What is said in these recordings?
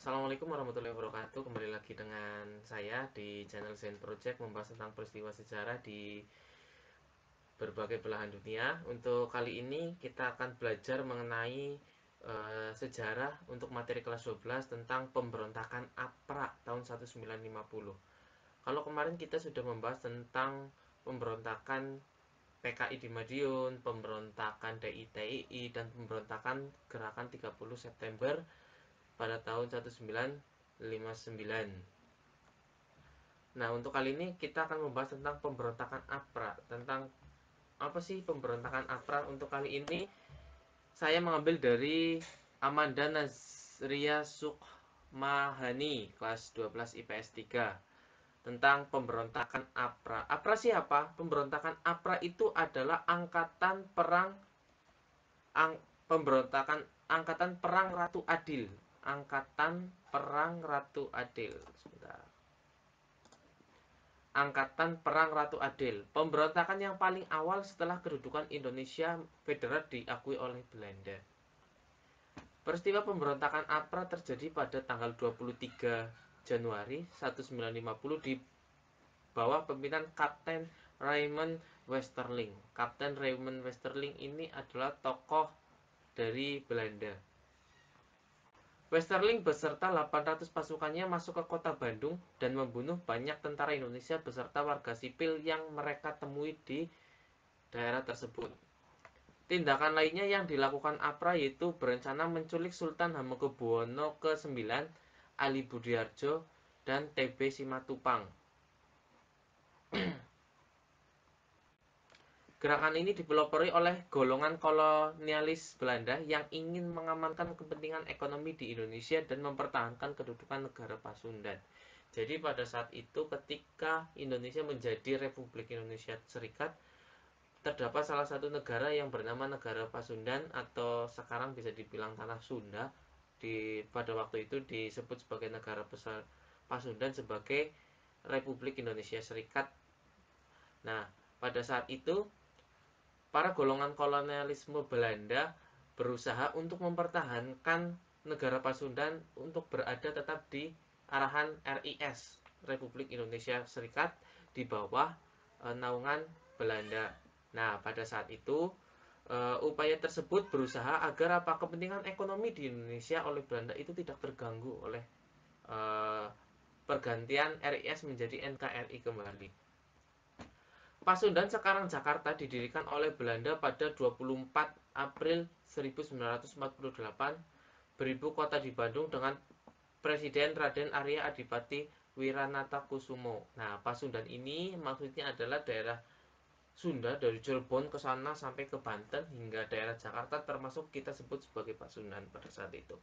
Assalamualaikum warahmatullahi wabarakatuh. Kembali lagi dengan saya di channel Zen Project, membahas tentang peristiwa sejarah di berbagai belahan dunia. Untuk kali ini kita akan belajar mengenai sejarah untuk materi kelas 12 tentang pemberontakan APRA tahun 1950. Kalau kemarin kita sudah membahas tentang pemberontakan PKI di Madiun, pemberontakan DITII, dan pemberontakan Gerakan 30 September pada tahun 1959. Nah, untuk kali ini kita akan membahas tentang pemberontakan APRA. Tentang apa sih pemberontakan APRA? Untuk kali ini saya mengambil dari Amanda Nazria Sukmahani, kelas 12 IPS 3, tentang pemberontakan APRA. APRA siapa? Pemberontakan APRA itu adalah pemberontakan Angkatan Perang Ratu Adil. Angkatan Perang Ratu Adil. Sebentar. Angkatan Perang Ratu Adil. Pemberontakan yang paling awal setelah kedudukan Indonesia Federal diakui oleh Belanda. Peristiwa pemberontakan APRA terjadi pada tanggal 23 Januari 1950 di bawah pimpinan Kapten Raymond Westerling. Kapten Raymond Westerling ini adalah tokoh dari Belanda. Westerling beserta 800 pasukannya masuk ke kota Bandung dan membunuh banyak tentara Indonesia beserta warga sipil yang mereka temui di daerah tersebut. Tindakan lainnya yang dilakukan APRA yaitu berencana menculik Sultan Hamengkubuwono ke-9, Ali Budiarjo, dan TB Simatupang. Gerakan ini dipelopori oleh golongan kolonialis Belanda yang ingin mengamankan kepentingan ekonomi di Indonesia dan mempertahankan kedudukan negara Pasundan. Jadi pada saat itu ketika Indonesia menjadi Republik Indonesia Serikat, terdapat salah satu negara yang bernama Negara Pasundan atau sekarang bisa dibilang Tanah Sunda. Pada waktu itu disebut sebagai Negara Pasundan sebagai Republik Indonesia Serikat. Nah, pada saat itu para golongan kolonialisme Belanda berusaha untuk mempertahankan negara Pasundan untuk berada tetap di arahan RIS, Republik Indonesia Serikat, di bawah naungan Belanda. Nah, pada saat itu upaya tersebut berusaha agar kepentingan ekonomi di Indonesia oleh Belanda itu tidak terganggu oleh pergantian RIS menjadi NKRI kembali. Pasundan sekarang Jakarta didirikan oleh Belanda pada 24 April 1948, beribu kota di Bandung dengan Presiden Raden Arya Adipati Wiranatakusumo. Nah, Pasundan ini maksudnya adalah daerah Sunda dari Cirebon ke sana sampai ke Banten hingga daerah Jakarta, termasuk kita sebut sebagai Pasundan pada saat itu.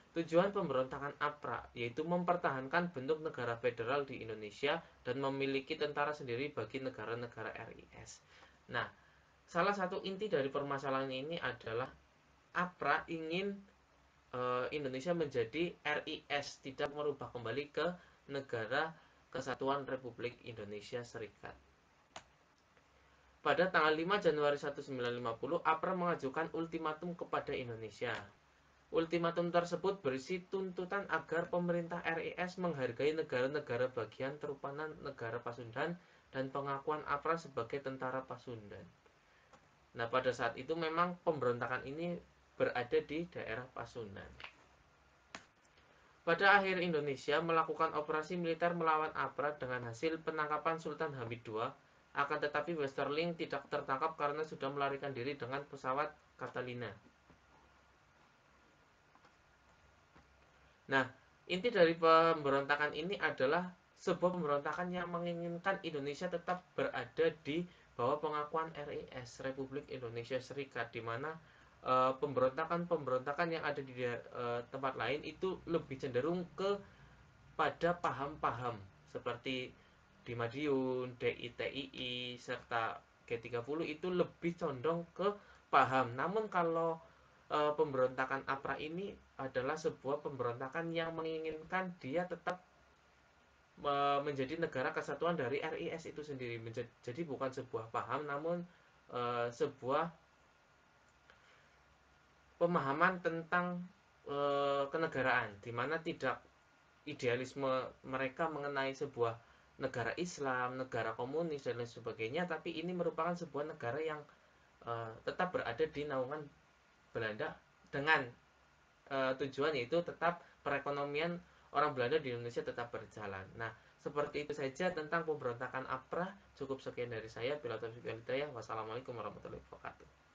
Tujuan pemberontakan APRA yaitu mempertahankan bentuk negara federal di Indonesia dan memiliki tentara sendiri bagi negara-negara RIS. Nah, salah satu inti dari permasalahan ini adalah APRA ingin Indonesia menjadi RIS, tidak merubah kembali ke negara Kesatuan Republik Indonesia Serikat. Pada tanggal 5 Januari 1950, APRA mengajukan ultimatum kepada Indonesia. Ultimatum tersebut berisi tuntutan agar pemerintah RIS menghargai negara-negara bagian terutama negara Pasundan dan pengakuan APRA sebagai tentara Pasundan. Nah, pada saat itu memang pemberontakan ini berada di daerah Pasundan. Pada akhir Indonesia melakukan operasi militer melawan APRA dengan hasil penangkapan Sultan Hamid II, akan tetapi Westerling tidak tertangkap karena sudah melarikan diri dengan pesawat Catalina. Nah, inti dari pemberontakan ini adalah sebuah pemberontakan yang menginginkan Indonesia tetap berada di bawah pengakuan RIS, Republik Indonesia Serikat, di mana pemberontakan-pemberontakan yang ada di tempat lain itu lebih cenderung pada paham-paham seperti di Madiun, DITII, serta G30 itu lebih condong ke paham. Namun kalau pemberontakan APRA ini adalah sebuah pemberontakan yang menginginkan dia tetap menjadi negara kesatuan dari RIS itu sendiri. Jadi bukan sebuah paham, namun sebuah pemahaman tentang kenegaraan, di mana tidak idealisme mereka mengenai sebuah negara Islam, negara komunis dan lain sebagainya, tapi ini merupakan sebuah negara yang tetap berada di naungan Belanda dengan tujuan yaitu tetap perekonomian orang Belanda di Indonesia tetap berjalan. Nah, seperti itu saja tentang pemberontakan APRA. Cukup sekian dari saya. Bila taufiq wal hidayah. Wassalamualaikum warahmatullahi wabarakatuh.